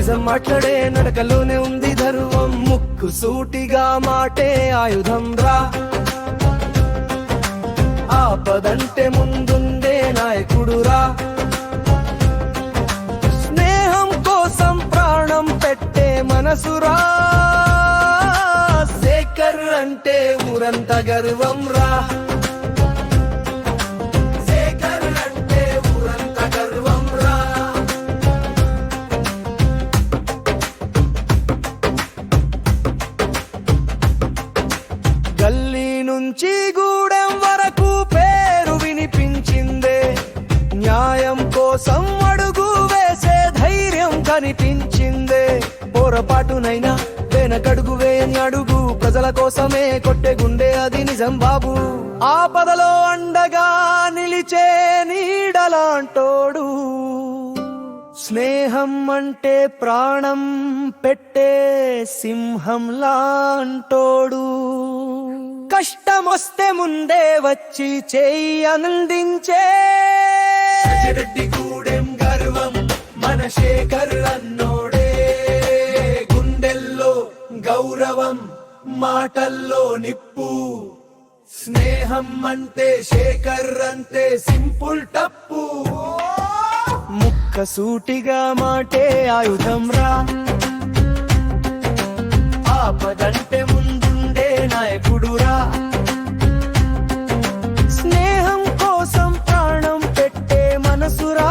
నిజం మాట్లాడే నడకలోనే ఉంది ధర్వం. ముక్కు సూటిగా మాటే ఆయుధం రా, ఆపదంటే ముందుండే నాయకుడురా. స్నేహం కోసం ప్రాణం పెట్టే మనసురా, శేఖర్ అంటే ఊరంత గర్వం రా. శేఖర్ అంటే ఊరంత గర్వం రా. గల్లీ నుంచి గూడెం వరకు పేరు వినిపించిందే, న్యాయం కోసం అడుగు వేసే ధైర్యం కనిపించిందే. పొరపాటునైనా వెనకడుగు వేయని అడుగు, ప్రజల కోసమే కొట్టే గుండె అది నిజం బాబు. ఆపదలో అండగా నిలిచే నీడలాంటోడు, స్నేహం అంటే ప్రాణం పెట్టే సింహం లాంటోడు. కష్టమొస్తే ముందే వచ్చి చెయ్యి అందించే రెడ్డి గూడెం గర్వం మన శేఖర్ అన్నోడే. గుండెల్లో గౌరవం, మాటల్లో నిప్పు, స్నేహం అంటే శేఖర్ అంతే సింపుల్ టప్పు. ముక్క సూటిగా మాటే ఆయుధం రా, ఆపదంటే ముందుండే నాయకుడురా. స్నేహం కోసం ప్రాణం పెట్టే మనసురా,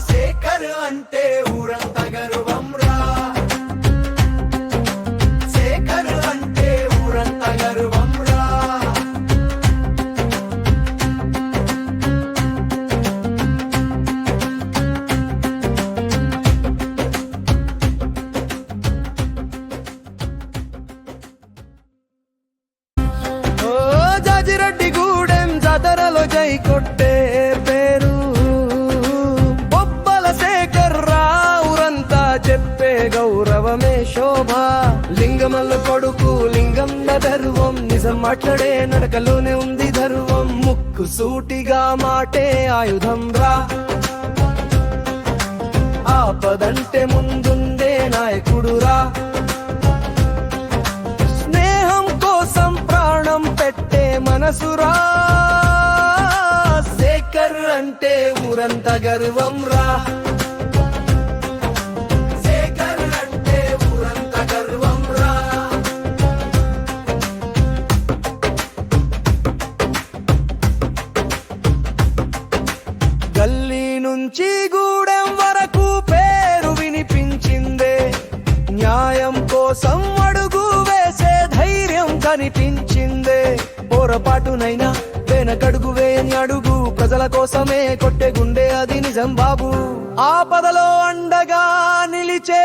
శేఖర్ అంటే ఊరంత గర్వం రా. శేఖర్ అంటే ఊరంత గర్వం రా. జాజిరెడ్డి గూడెం జాతరలో జై కొట్టే పేరు, బొబ్బల శేఖర్ రావురంతా చెప్పే గౌరవమే శోభ. లింగమల్ల కొడుకు లింగం ధర్వం, నిజం మాట్లాడే నడకలోనే ఉంది ధర్వం. ముక్కు సూటిగా మాటే ఆయుధం రా, ఆపదంటే ముందుండే నాయకుడురా. స్నేహం కోసం ప్రాణం పెట్టే మనసురా, శేఖర్ అంటే ఊరంత గర్వం రా. శేఖర్ అంటే ఊరంత గర్వం రా. గల్లీ నుంచి గూడెం వరకు పేరు వినిపించిందే, న్యాయం కోసం అడుగు వేసే ధైర్యం కనిపించిందే. పొరపాటునైనా వెనకడుగు వేయని అడుగు, ప్రజల కోసమే కొట్టే గుండె అది నిజం బాబు. ఆపదలో అండగా నిలిచే